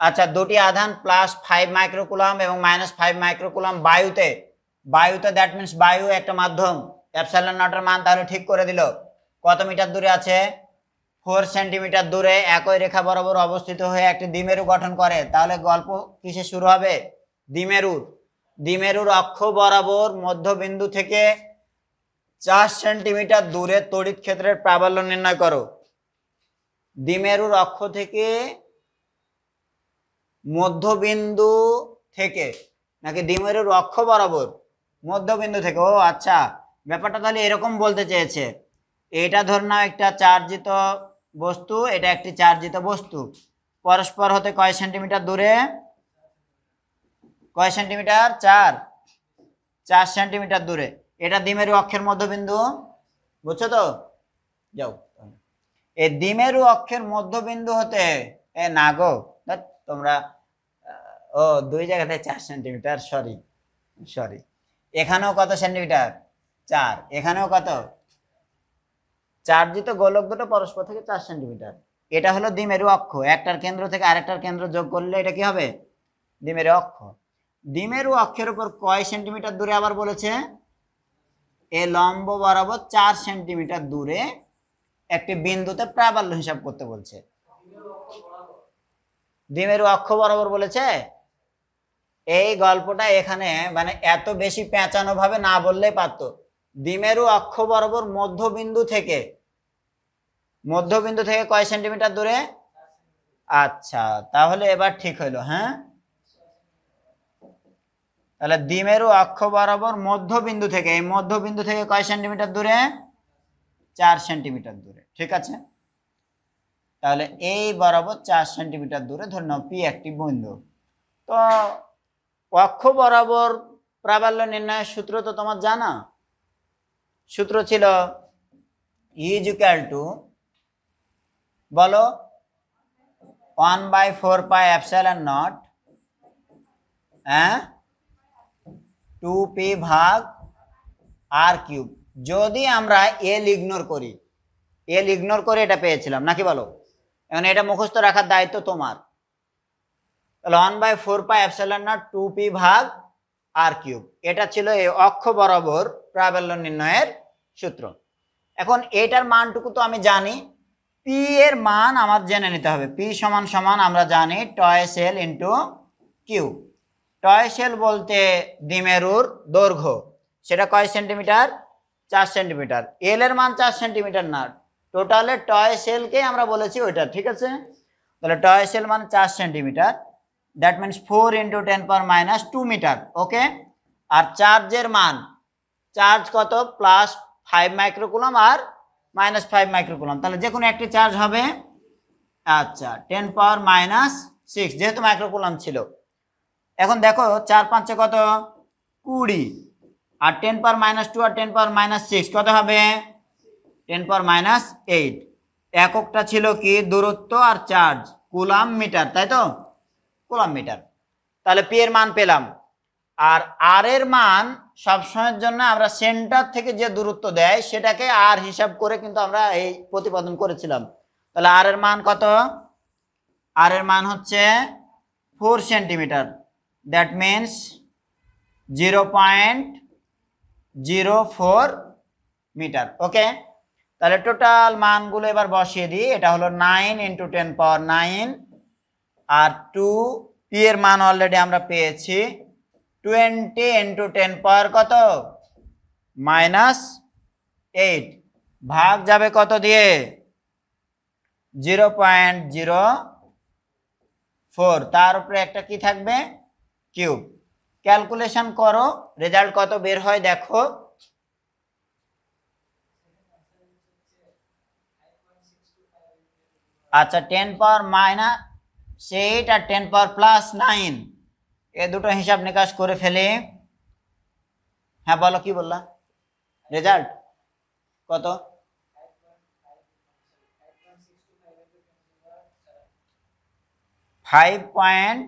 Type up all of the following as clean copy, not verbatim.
আচ্ছা, দুটি আধান +5 মাইক্রোকুলম এবং -5 মাইক্রোকুলম বায়ুতে, দ্যাট মিন্স বায়ু একটা মাধ্যম, এপসাইলন নটের মান তাহলে ঠিক করে দিল। কত মিটার দূরে আছে? 4 সেন্টিমিটার দূরে একই রেখা বরাবর অবস্থিত হয়ে একটি দ্বিমেরু গঠন করে। তাহলে গল্প কিসে শুরু হবে? দ্বিমেরুর অক্ষ বরাবর মধ্যবিন্দু থেকে 4 সেন্টিমিটার দূরে তড়িৎ ক্ষেত্রের প্রাবল্য নির্ণয় করো। দ্বিমেরুর অক্ষ থেকে, মধ্যবিন্দু থেকে নাকি দ্বিমেরুর অক্ষ বরাবর? মধ্যবিন্দু থেকে। ও আচ্ছা, ব্যাপারটা তাহলে এরকম বলতে চেয়েছে, এটা ধর না একটা চার্জিত বস্তু, এটা একটি চার্জিত বস্তু, পরস্পর হতে কয় সেন্টিমিটার দূরে? কয় সেন্টিমিটার? 4 সেন্টিমিটার দূরে। এটা দ্বিমেরু অক্ষের মধ্যবিন্দু, বুঝছো তো? যাও, এই দ্বিমেরু অক্ষের মধ্যবিন্দু হতে, এ না গো তোমরা, ও দুই জায়গাতে 4 সেন্টিমিটার, সরি। এখানেও কত সেন্টিমিটার? 4। এখানেও কত? চার্জিত গোলক দুটো পরস্পর থেকে 4 সেন্টিমিটার। এটা হলো দ্বিমেরু অক্ষ। একটার কেন্দ্র থেকে আরেকটার কেন্দ্র যোগ করলে এটা কি হবে? দ্বিমেরু অক্ষ। দ্বিমেরু অক্ষের উপর কয় সেন্টিমিটার দূরে আবার বলেছে? এ লম্ব বরাবর 4 সেন্টিমিটার দূরে একটি বিন্দুতে প্রাবল্য হিসাব করতে বলছে। দ্বিমেরু অক্ষ বরাবর বলেছে। এই গল্পটা এখানে মানে এত বেশি পেঁচানো ভাবে না বললেই পারতো। দ্বিমেরু অক্ষ বরাবর মধ্যবিন্দু থেকে কয় সেন্টিমিটার দূরে? আচ্ছা, তাহলে এবার ঠিক হইলো। হ্যাঁ, তাহলে দ্বিমেরু অক্ষ বরাবর মধ্যবিন্দু থেকে, এই মধ্যবিন্দু থেকে কয় সেন্টিমিটার দূরে? 4 সেন্টিমিটার দূরে। ঠিক আছে, তাহলে এই বরাবর 4 সেন্টিমিটার দূরে ধরে নাও পি একটি বিন্দু। তো অক্ষ বরাবর প্রাবল্য নির্ণয়ের সূত্র তো তোমার জানা। সূত্র ছিল E= বলো 1/4πε0 2p/r³। যদি আমরা এল ইগনোর করি, এটা পেয়েছিলাম নাকি বলো? এখন এটা মুখস্থ রাখার দায়িত্ব তোমার। তাহলে 1/4πε0 2p/r³, এটা ছিল এই অক্ষ বরাবর প্রাবল্য নির্ণয়ের সূত্র। এখন এটার মানটুকু তো আমি জানি, পি এর মান আমার জেনে নিতে হবে। পি সমান সমান আমরা জানি toys L into Q. Toys এল বলতে দ্বিমেরুর দৈর্ঘ্য, সেটা কয় সেন্টিমিটার? 4 সেন্টিমিটার। এল এর মান 4 সেন্টিমিটার না, টোটালে টয়েস এলকে আমরা বলেছি ওইটা। ঠিক আছে, তাহলে টয়েস এল মানে 4 সেন্টিমিটার, দ্যাট মিনস 4 × 10⁻² মিটার। ওকে, আর চার্জের মান, চার্জ কত? +5 মাইক্রোকুলম আর -5 মাইক্রোকুলম, তাহলে যে কোনো একটি চার্জ হবে। আচ্ছা, 10⁻⁻6 যেহেতু মাইক্রোকুলম ছিল। এখন দেখো 4 5 কত? 20, আর 10⁻² আর 10⁻6 কত হবে? 10⁻8। এককটা ছিল কি? দূরত্ব আর চার্জ, কুলাম মিটার, তাই তো? Column metre. তাহলে পি এর মান পেলাম। আর আর এর মান সবসময়ের জন্য আমরা সেন্টার থেকে যে দূরত্ব দেয় সেটাকে আর হিসাব করে কিন্তু আমরা এই প্রতিপাদন করেছিলাম। তাহলে আর এর মান কত? আর এর মান হচ্ছে 4 সেন্টিমিটার, দ্যাট মিনস 0.04 মিটার। ওকে, তাহলে টোটাল মানগুলো এবার বসিয়ে দিই। এটা হলো 9 × 10⁻9, আর 2 পি এর মান অলরেডি আমরা পেয়েছি 20 × 10 কত? -8, ভাগ যাবে কত দিয়ে? 0.04, তার উপরে একটা কি থাকবে? কিউব। ক্যালকুলেশন করো, রেজাল্ট কত বের হয় দেখো। আচ্ছা, 10⁻⁻8 আর 10⁻+9 এ দুটো হিসাব নিকাশ করে ফেলে। হ্যাঁ বলো, কি বললা? রেজাল্ট কত? 5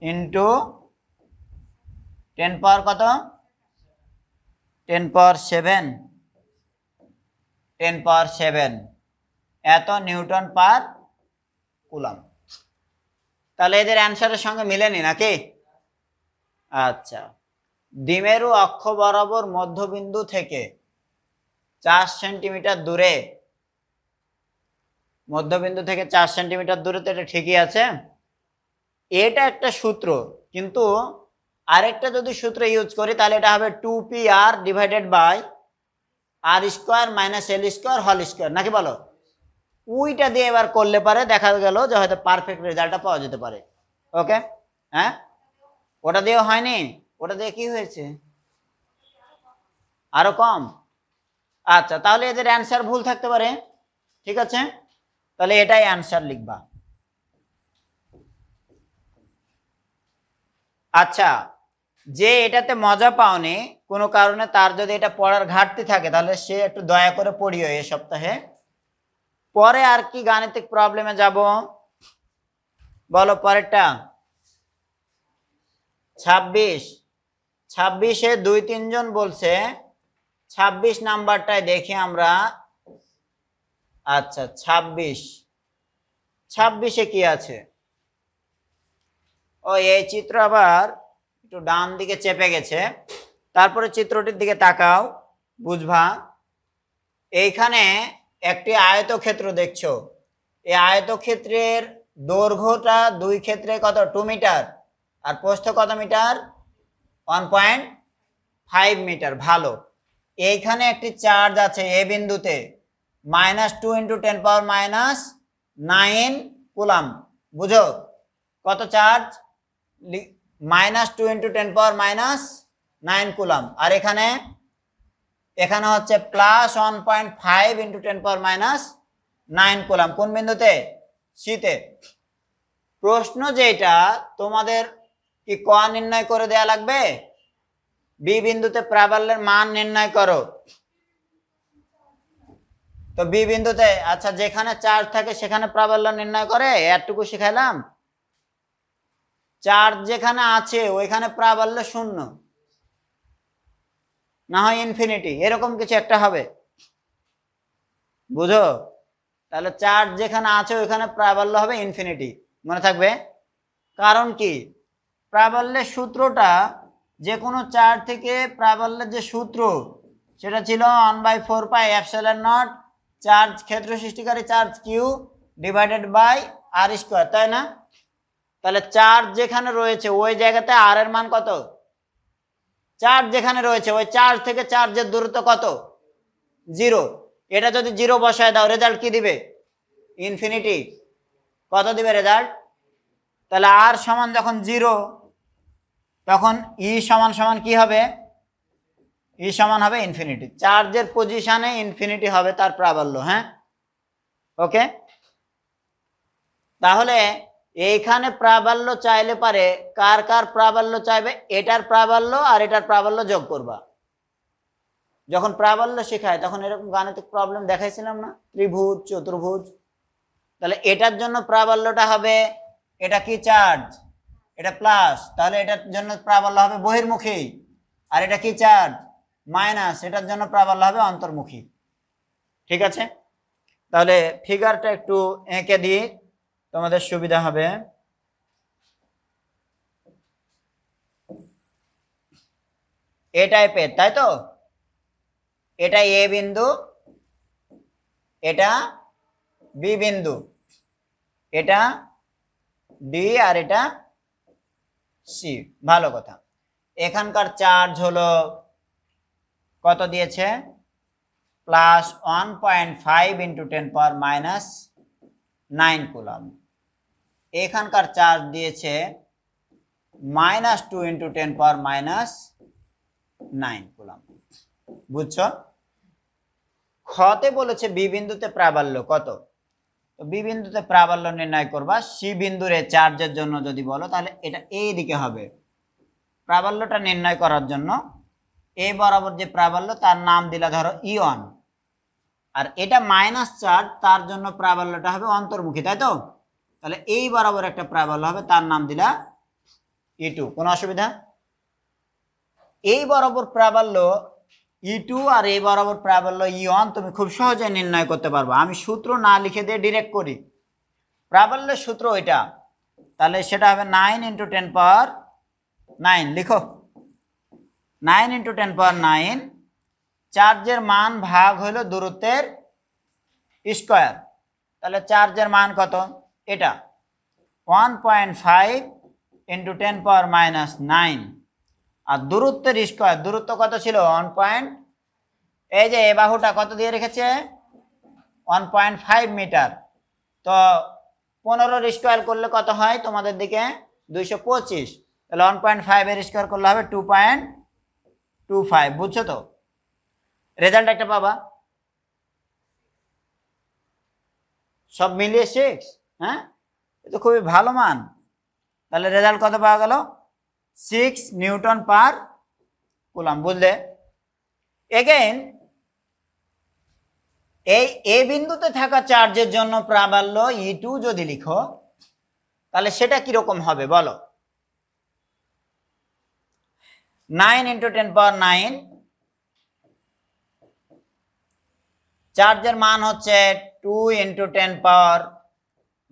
× 10 কত? 10⁻7, 10⁻7 এত নিউটন পার কুলাম। তাহলে এদের অ্যান্সারের সঙ্গে মিলেনি নাকি? আচ্ছা, দ্বিমেরু অক্ষ বরাবর মধ্যবিন্দু থেকে 4 সেন্টিমিটার দূরে, মধ্যবিন্দু থেকে 4 সেন্টিমিটার দূরে, তো এটা ঠিকই আছে। এটা একটা সূত্র, কিন্তু আরেকটা যদি সূত্র ইউজ করি তাহলে এটা হবে 2pr divided by R square minus L square whole square, নাকি বলো? ওইটা দিয়ে এবার করলে পারে দেখা গেল যে হয়তো পারফেক্ট রেজাল্টটা পাওয়া যেতে পারে। ওকে, হ্যাঁ, ওটা দিয়েও হয়নি, ওটা দিয়ে কি হয়েছে, আরো কম। আচ্ছা, তাহলে এদের অ্যান্সার ভুল থাকতে পারে, ঠিক আছে, তাহলে এটাই অ্যান্সার লিখবা। আচ্ছা, যে এটাতে মজা পাওনি কোনো কারণে, তার যদি এটা পড়ার ঘাটতি থাকে তাহলে সে একটু দয়া করে পড়িও এই সপ্তাহে। পরে আর কি গাণিতিক প্রবলেমে যাব, বলো পরেরটা। 26-এ 2-3 জন বলছে, 26 নাম্বারটায় দেখি আমরা। আচ্ছা, 26-এ কি আছে? ও, এই চিত্র আবার একটু ডান দিকে চেপে গেছে, তারপরে চিত্রটির দিকে তাকাও, বুঝবা। এইখানে একটি আয়তক্ষেত্র দেখছো, এই আয়তক্ষেত্রের দৈর্ঘ্যটা 2 ক্ষেত্রে কত, 2 মিটার, আর প্রস্থ কত মিটার, 1.5 মিটার। ভালো, এইখানে একটি চার্জ আছে এ বিন্দুতে, -2 × 10⁻⁹ কুলাম। বুঝো কত চার্জ, -2 × 10⁻⁹ কুলাম। আর এখানে হচ্ছে +1.5 × 10⁻⁹ কুলাম। কোন বিন্দুতে, সিতে। প্রশ্ন যেটা তোমাদের কি ক নির্ণয় করে দেয়া লাগবে, বি বিন্দুতে প্রাবল্যের মান নির্ণয় করো। তো বি বিন্দুতে, আচ্ছা, যেখানে চার্জ থাকে সেখানে প্রাবল্য নির্ণয় করে, এতটুকু শিখাইলাম। চার্জ যেখানে আছে ওইখানে প্রাবল্য 0, না হয় ইনফিনিটি, এরকম কিছু একটা হবে, বুঝো। তাহলে চার্জ যেখানে আছে ওইখানে প্রাবল্য হবে ইনফিনিটি, মনে থাকবে। কারণ কি, প্রাবল্যের সূত্রটা যে কোনো চার্জ থেকে প্রাবল্যের যে সূত্র সেটা ছিল 1/4πε0 চার্জ, ক্ষেত্র সৃষ্টিকারী চার্জ Q divided by R square, তাই না? তাহলে চার্জ যেখানে রয়েছে ওই জায়গাতে আর এর মান কত, চার্জ যেখানে রয়েছে ওই চার্জ থেকে চার্জের দূরত্ব কত, 0। এটা যদি 0 বসায় দাও রেজাল্ট কি দিবে, ইনফিনিটি। কত দিবে রেজাল্ট? তাহলে আর সমান যখন 0 তখন ই সমান সমান কি হবে, ই সমান হবে ইনফিনিটি। চার্জের পজিশনে ইনফিনিটি হবে তার প্রাবল্য। হ্যাঁ, ওকে। তাহলে এইখানে প্রাবল্য চাইলে পারে, কার কার প্রাবল্য চাইবে, এটার প্রাবল্য আর এটার প্রাবল্য যোগ করবা। যখন প্রাবল্য শেখায় তখন এরকম গাণিতিক প্রবলেম দেখাইছিলাম না, ত্রিভুজ, চতুর্ভুজ। তাহলে এটার জন্য প্রাবল্যটা হবে, এটা কি চার্জ, এটা প্লাস, তাহলে এটার জন্য প্রাবল্য হবে বহির্মুখী। আর এটা কি চার্জ, মাইনাস, এটার জন্য প্রাবল্য হবে অন্তর্মুখী। ঠিক আছে, তাহলে ফিগারটা একটু এঁকে দিই, তোমাদের সুবিধা হবে। এ টাইপের, তাই তো? এটা এ বিন্দু, এটা বি বিন্দু, এটা ডি, আর এটা সি। ভালো কথা। এখানকার চার্জ হলো কত দিয়েছে, +1.5 × 10⁻⁹ কুলাম। এখানকার চার্জ দিয়েছে -2 × 10⁻⁹ কুলাম। বুঝছো? খতে বলেছে বি বিন্দুতে প্রাবল্য কত, তো বি বিন্দুতে প্রাবল্য নির্ণয় করবা। সি বিন্দুর চার্জের জন্য যদি বলো তাহলে এটা এই দিকে হবে। প্রাবল্যটা নির্ণয় করার জন্য এ বরাবর যে প্রাবল্য তার নাম দিলা ধরো ই1, আর এটা মাইনাস চার্জ, তার জন্য প্রাবল্যটা হবে অন্তর্মুখী, তাই তো? তাহলে এই বরাবর একটা প্রাবল্য হবে, তার নাম দিলা ই2। কোনো অসুবিধা? এই বরাবর প্রাবল্য ই2 আর এই বরাবর প্রাবল্য ই1 তুমি খুব সহজে নির্ণয় করতে পারবা। আমি সূত্র না লিখে দিয়ে ডিরেক্ট করি। প্রাবল্যের সূত্র এটা, তাহলে সেটা হবে 9 × 10⁹ লিখো 9 × 10⁹ চার্জের মান ভাগ হলো দূরত্বের স্কয়ার। তাহলে চার্জের মান কত? এটা 1.5 × 10⁻⁹ আর দূরত্বের স্কয়ার, দূরত্ব কত ছিল 1. এই যে এই বাহুটা কত দিয়ে রেখেছে 1.5 মিটার। তো 15 স্কয়ার করলে কত হয় তোমাদের দিকে 225। তাহলে 1.5 এর স্কয়ার করলে হবে 2.25। বুঝছো তো? রেজাল্ট একটা পাবা, সব মিলিয়ে 6। হ্যাঁ, এটা খুবই ভালো মান। তাহলে রেজাল্ট কত পাওয়া গেল 6 নিউটন পার কুলাম। বুঝলে? এগেইন এই এ বিন্দুতে থাকা চার্জের জন্য প্রাবল্য E2 যদি লিখো তাহলে সেটা কিরকম হবে বলো? 9 × 10⁹ চার্জের মান হচ্ছে 2 ×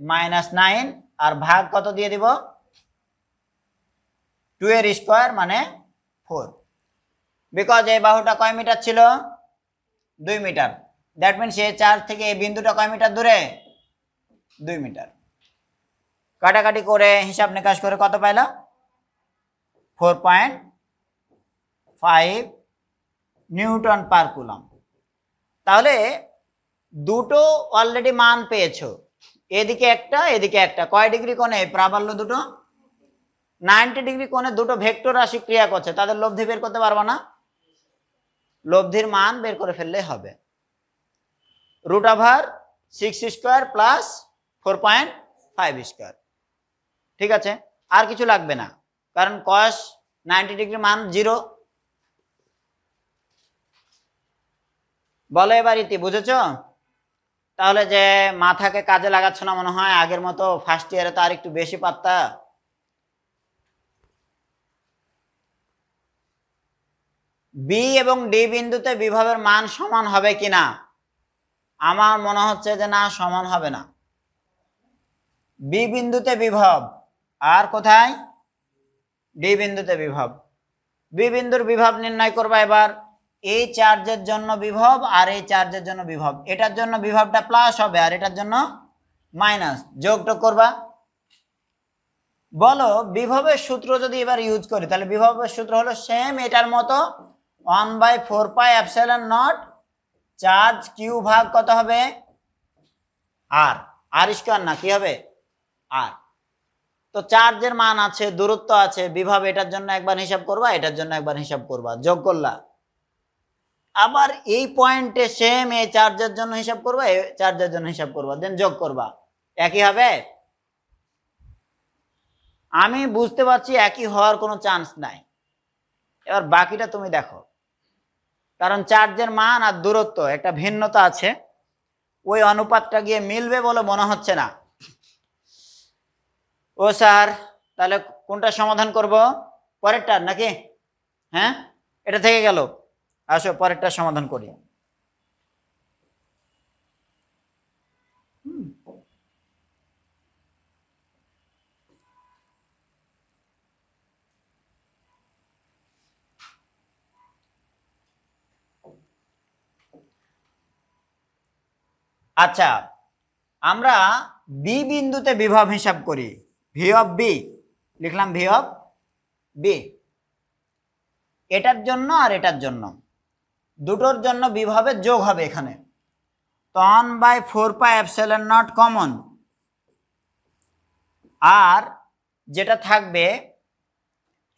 10⁻⁹ আর ভাগ কত দিয়ে দিব 2 এর স্কয়ার মানে 4। বিকজ এই বাহুটা কয় মিটার ছিল 2 মিটার। দ্যাট মিনস এই চার্জ থেকে এই বিন্দুটা কয় মিটার দূরে 2 মিটার। কাটাকাটি করে হিসাব নিকাশ করে কত পাইলা 4.5 নিউটন পার কুলাম। তাহলে দুটো অলরেডি মান পেয়েছো, এদিকে একটা এদিকে একটা। কয় ডিগ্রি কোণে প্রাবল্য দুটো 90 ডিগ্রি কোণে দুটো ভেক্টর রাশি ক্রিয়া করছে, তাদের লব্ধি বের করতে পারবো না? লব্ধির মান বের করে ফেললে হবে √6² প্লাস 4.5 স্কয়ার। ঠিক আছে, আর কিছু লাগবে না, কারণ cos 90 ডিগ্রি মান 0। বলো এবার ইতি, বুঝেছো? তাহলে যে মাথাকে কাজে লাগাচ্ছ না মনে হয় আগের মতো, ফার্স্ট ইয়ারে তো আর একটু বেশি পারতা। বি এবং ডি বিন্দুতে বিভবের মান সমান হবে কিনা? আমার মনে হচ্ছে যে না, সমান হবে না। বি বিন্দুতে বিভব আর কোথায় ডি বিন্দুতে বিভব। বি বিন্দুর বিভব নির্ণয় করবা এবার। এই চার্জের জন্য বিভব আর এই চার্জের জন্য বিভব, এটার জন্য বিভবটা প্লাস হবে আর এটার জন্য মাইনাস, যোগটা করবা। বলো বিভবের সূত্র যদি এবার ইউজ করি তাহলে বিভবের সূত্র হলো সেম এটার মতো 1/4πε0 চার্জ কিউ ভাগ কত হবে আর, আর স্কয়ার না কি হবে আর। তো চার্জের মান আছে, দূরত্ব আছে, বিভব এটার জন্য একবার হিসাব করবা, এটার জন্য একবার হিসাব করবা, যোগ করলা। আবার এই পয়েন্টে সেম এই চার্জের জন্য হিসাব করবা, এই চার্জের জন্য হিসাব করবা, দেন যোগ করবা, একই হবে। আমি বুঝতে পারছি একই হওয়ার কোনো চান্স নাই। এবার বাকিটা তুমি দেখো, কারণ চার্জের মান আর দূরত্ব একটা ভিন্নতা আছে, ওই অনুপাতটা গিয়ে মিলবে বলে মনে হচ্ছে না। ও স্যার, তাহলে কোনটা সমাধান করব? পরেরটা নাকি? হ্যাঁ, এটা থেকে গেল, আসো পরেরটা সমাধান করি। আচ্ছা, আমরা বি বিন্দুতে বিভব হিসাব করি। ভি অফ বি লিখলাম, ভি অফ বি এটার জন্য আর এটার জন্য, দুটোর জন্য বিভবের যোগ হবে এখানে। তো 1/4πε0 কমন, আর যেটা থাকবে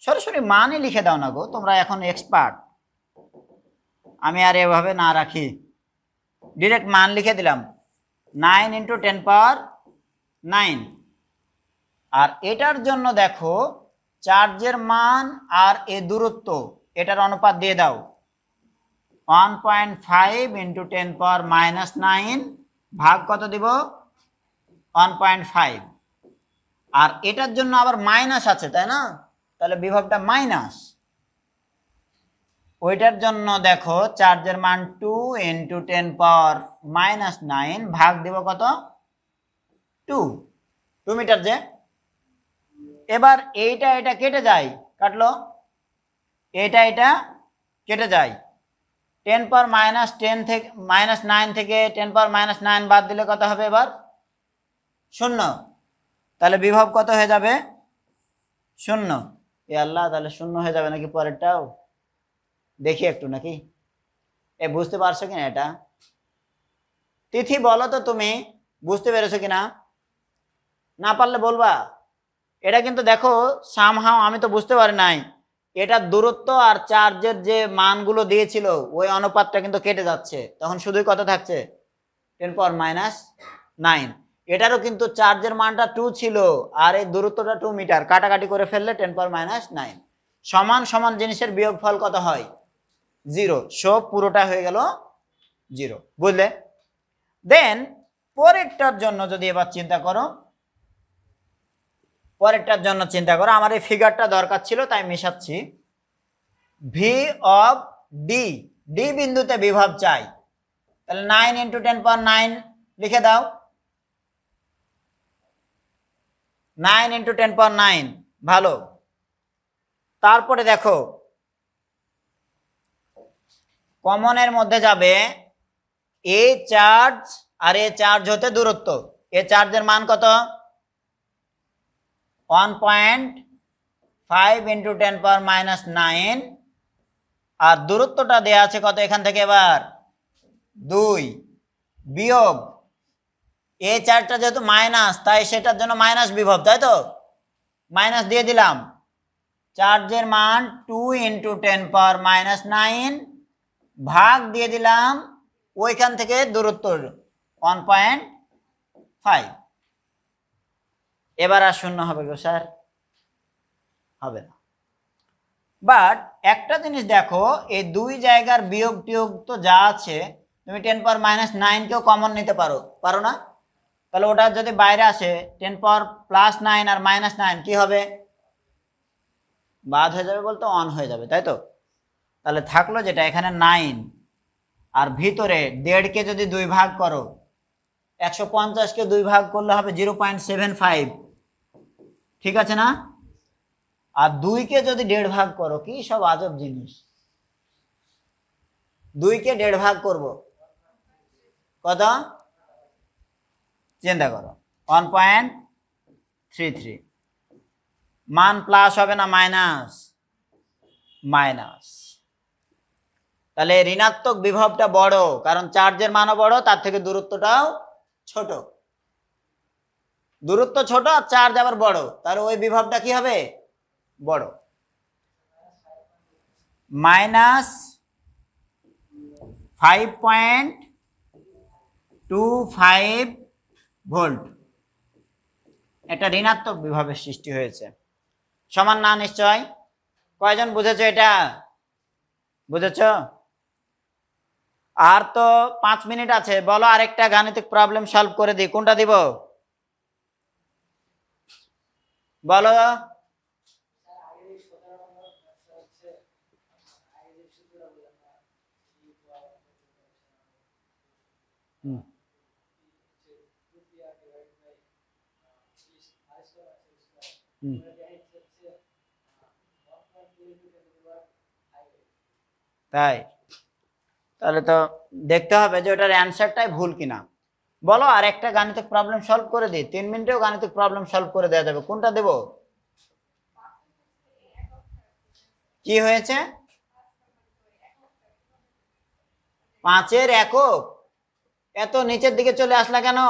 সরাসরি মানই লিখে দাও না গো, তোমরা এখন এক্সপার্ট, আমি আর এভাবে না রাখি, ডিরেক্ট মান লিখে দিলাম 9 × 10⁹। আর এটার জন্য দেখো চার্জের মান আর এ দূরত্ব এটার অনুপাত দিয়ে দাও, 1.5 × 10⁻⁹ ভাগ কত দিব 1.5। আর এটার জন্য আবার মাইনাস আছে তাই না, তাহলে বিভবটা মাইনাস। ওইটার জন্য দেখো চার্জের মান 2 × 10⁻⁹ ভাগ দিব কত 2 মিটার যে, এবার এইটা এটা কেটে যায়, কাটলো, এটা এটা কেটে যায়। 10⁻10 থেকে -9 থেকে 10⁻9 বাদ দিলে কত হবে এবার? 0। তাহলে বিভব কত হয়ে যাবে? 0। এ আল্লাহ, তাহলে 0 হয়ে যাবে নাকি পরেরটাও? দেখি একটু নাকি, বুঝতে পারছো কিনা এটা? তিথি বলো তো তুমি বুঝতে পেরেছো কিনা, না পারলে বলবা। এটা কিন্তু দেখো সামহাও আমি তো বুঝতে পারি নাই, এটা দূরত্ব আর চার্জের যে মানগুলো দিয়েছিল ওই অনুপাতটা কিন্তু কেটে যাচ্ছে, তখন শুধুই কত থাকছে? 10⁻9। এটারও কিন্তু চার্জের মানটা 2 ছিল আর এই দূরত্বটা 2 মিটার, কাটাকাটি করে ফেললে 10⁻9। সমান সমান জিনিসের বিয়োগফল কত হয়? 0। সব পুরোটা হয়ে গেল 0, বুঝলে? দেন পরেরটার জন্য যদি এবার চিন্তা করো, পরেরটার জন্য চিন্তা করো, আমার এই ফিগারটা দরকার ছিল তাই মেশাচ্ছি। ভি অফ ডি, ডি বিন্দুতে বিভব চাই, তাহলে 9 × 10⁻9 লিখে দাও। 9 × 10⁻9, ভালো। তারপরে দেখো কমনের মধ্যে যাবে এ চার্জ আর এ চার্জ হতে দূরত্ব। এ চার্জের মান কত? 1.5 × 10⁻9 আর দূরত্বটা দেয়া আছে কত এখান থেকে? এবার 2 বিয়োগ এ চার্জটা যেহেতু মাইনাস তাই সেটার জন্য মাইনাস বিভব, তাই তো মাইনাস দিয়ে দিলাম। চার্জের মান 2 × 10⁻9 ভাগ দিয়ে দিলাম ওইখান থেকে দূরত্ব 1.5। এবার আর 0 হবে গো স্যার? হবে না। বাট একটা জিনিস দেখো, এই দুই জায়গার বিয়োগ টিয়োগ তো যা আছে, তুমি 10⁻9 কেও কমন নিতে পারো, পারো না? তাহলে ওটা যদি বাইরে আসে 10⁻+9 আর -9 কি হবে? বাদ হয়ে যাবে বলতে 1 হয়ে যাবে, তাই তো? তাহলে থাকলো যেটা এখানে 9 আর ভিতরে 1.5 কে যদি 2 ভাগ করো, 150 কে 2 ভাগ করলে হবে 0.75, ঠিক আছে না? আর 2 কে যদি 1.5 ভাগ করো, কি সব আজব জিনিস, 2 কে 1.5 ভাগ করব কত? চিন্তা করো 1.33। মান প্লাস হবে না মাইনাস? মাইনাস। তাহলে ঋণাত্মক বিভবটা বড়, কারণ চার্জের মানও বড়, তার থেকে দূরত্বটাও ছোট। দূরত্ব ছোট আর চার্জ আবার বড়, তাহলে ওই বিভবটা কি হবে? বড়। -5.25 ভোল্ট একটা ঋণাত্মক বিভবের সৃষ্টি হয়েছে। সমান না নিশ্চয়? কয়জন বুঝেছো এটা? বুঝেছো? আর তো 5 মিনিট আছে, বলো আরেকটা গাণিতিক প্রবলেম সলভ করে দিই। কোনটা দিব বলো? তাই? তাহলে তো দেখতে হবে যে ওটার অ্যান্সারটাই ভুল কিনা। বলো আর একটা গাণিতিক প্রবলেম সলভ করে দিই, 3 মিনিটেও গাণিতিক প্রবলেম সলভ করে দেওয়া যাবে। কোনটা দেব? কি হয়েছে? 5-এর একক? এত নিচের দিকে চলে আসলা কেন?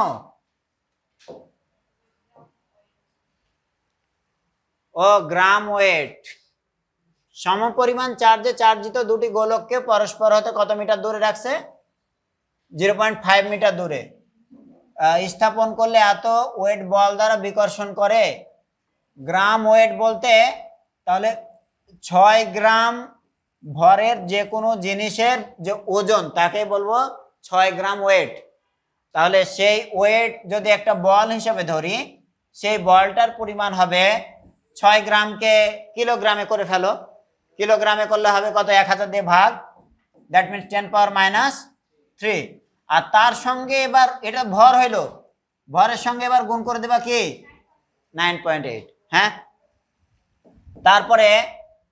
ও গ্রাম ওয়েট। সমপরিমাণ চার্জে চার্জিত দুটি গোলককে পরস্পর হতে কত মিটার দূরে রাখছে? 0.5 মিটার দূরে স্থাপন করলে এত ওয়েট বল দ্বারা বিকর্ষণ করে। গ্রাম ওয়েট বলতে তাহলে 6 গ্রাম ভরের যে কোনো জিনিসের যে ওজন তাকে বলবো 6 গ্রাম ওয়েট। তাহলে সেই ওয়েট যদি একটা বল হিসেবে ধরি, সেই বলটার পরিমাণ হবে 6 গ্রামকে কিলোগ্রামে করে ফেলো, কিলোগ্রামে করলে হবে কত? 1000 দিয়ে ভাগ, দ্যাট মিনস 10⁻³ আর তার সঙ্গে এবার এটা ভর হইলো, ভরের সঙ্গে এবার গুণ করে দেবা কি? 9.8। হ্যাঁ, তারপরে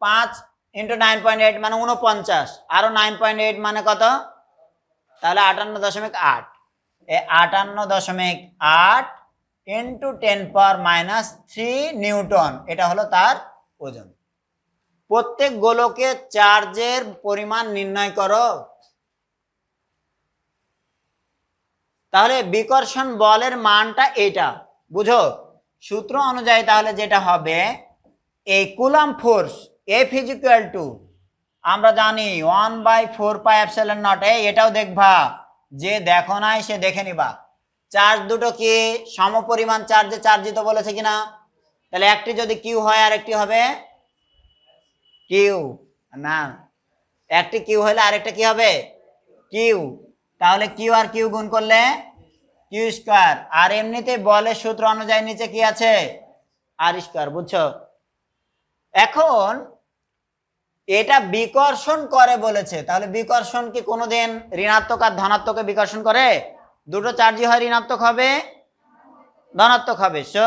5 × 9.8 মানে 49, আরো 9.8 মানে কত, তাহলে 58.8। এই 58.8 × 10⁻³ নিউটন, এটা হলো তার ওজন। প্রত্যেক গোলকে চার্জের পরিমাণ নির্ণয় করো। তাহলে বিকর্ষণ বলের মানটা এটা বুঝো, সূত্র অনুযায়ী তাহলে যেটা হবে, এই কুলাম্ব ফোর্স F = আমরা জানি 1/4πε0। এটাও দেখবা, যে দেখো নাই সে দেখে নিবা। চার্জ দুটো কি সমপরিমাণ চার্জে চার্জিত বলেছে কিনা, তাহলে একটি যদি কিউ হয় আর একটি হবে কিউ না, একটি কিউ হলে আরেকটা কি হবে কিউ, তাহলে কিউ আর কিউ গুণ করলে কিউ²। আর এমনিতে বলের সূত্র অনুযায়ী নিচে কি আছে r², বুঝছো। এখন এটা বিকর্ষণ করে বলেছে, তাহলে বিকর্ষণ কি কোনোদিন ঋণাত্মক আর ধনাত্মকে বিকর্ষণ করে? দুটো চার্জই হয় ঋণাত্মক হবে ধনাত্মক হবে। সো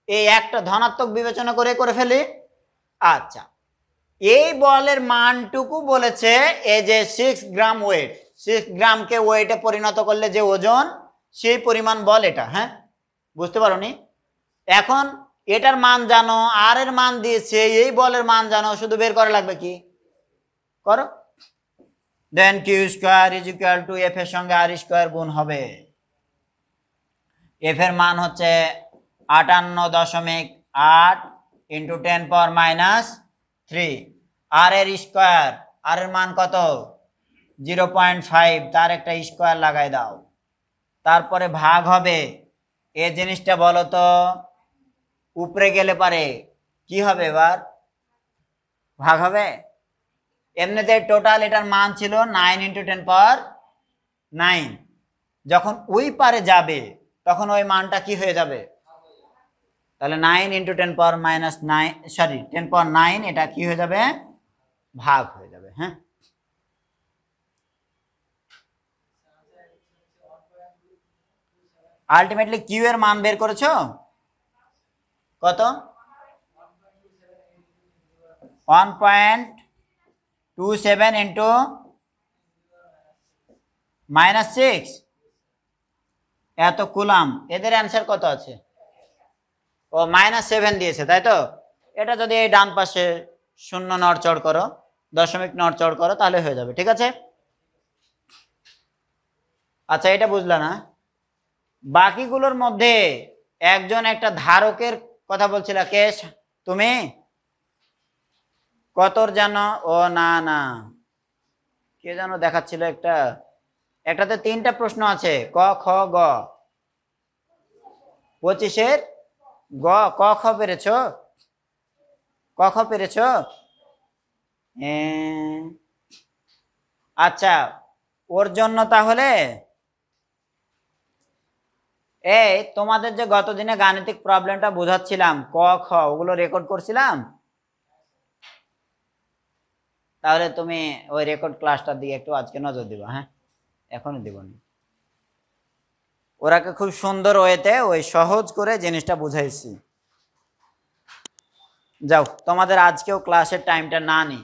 এই একটা ধনাত্মক বিবেচনা করে ফেলি। আচ্ছা, এই বলের মানটুকু বলেছে এই যে 6 গ্রাম ওয়েট, 6 গ্রামকে ওয়েটে পরিণত করলে যে ওজন, সেই পরিমাণ বল এটা। হ্যাঁ, বুঝতে পারোনি? এখন এটার মান জানো, আর এর মান দিয়েছে, এই বলের মান জানো, শুধু বের করা লাগবে কি করো, দেন Q² = F এর সঙ্গে r² গুণ হবে। F এর মান হচ্ছে 58.8 × 10⁻³ আর এর স্কয়ার, আর এর মান কত 0.5, তার একটা স্কয়ার লাগাই দাও। তারপরে ভাগ হবে, এই জিনিসটা বলো তো উপরে গেলে পারে কি হবে, এবার ভাগ হবে। এমনিতে টোটাল এটার মান ছিল 9 × 10⁻৯, যখন ওই পারে যাবে তখন ওই মানটা কি হয়ে যাবে, তাহলে 9 × 10⁻9 এটা কি হয়ে যাবে, ভাগ হয়ে যাবে। হ্যাঁ, আলটিমেটলি কিউ এর মান বের করেছো কত, 1.27 × -6 এত কুলাম্ব। এদের অ্যান্সার কত আছে, ও -7 দিয়েছে, তাই তো। এটা যদি এই ডান পাশে 0 নড়চড় করো, দশমিক নড়চড় করো, তাহলে হয়ে যাবে। ঠিক আছে। আচ্ছা, এটা বুঝলা না? বাকিগুলোর মধ্যে একজন একটা ধারকের কথা বলছিল, কে তুমি, কতর জানো, ও না না কে জানো দেখাচ্ছিল, একটাতে 3টা প্রশ্ন আছে, ক খ গ। 25-এর গ, ক খ পেরেছো, ক খ পেরেছো? আচ্ছা, ওর জন্য তাহলে এই তোমাদের যে গত দিনে গাণিতিক প্রবলেমটা বোঝাচ্ছিলাম, ক খ, ওগুলো রেকর্ড করছিলাম। তাহলে তুমি ওই রেকর্ড ক্লাসটার দিকে একটু আজকে নজর দিবা। হ্যাঁ, এখনই দিব না, ওরাকে খুব সুন্দর ওয়েতে ওই সহজ করে জিনিসটা বুঝাইছি। যাও, তোমাদের আজকেও ক্লাসের টাইমটা না নি।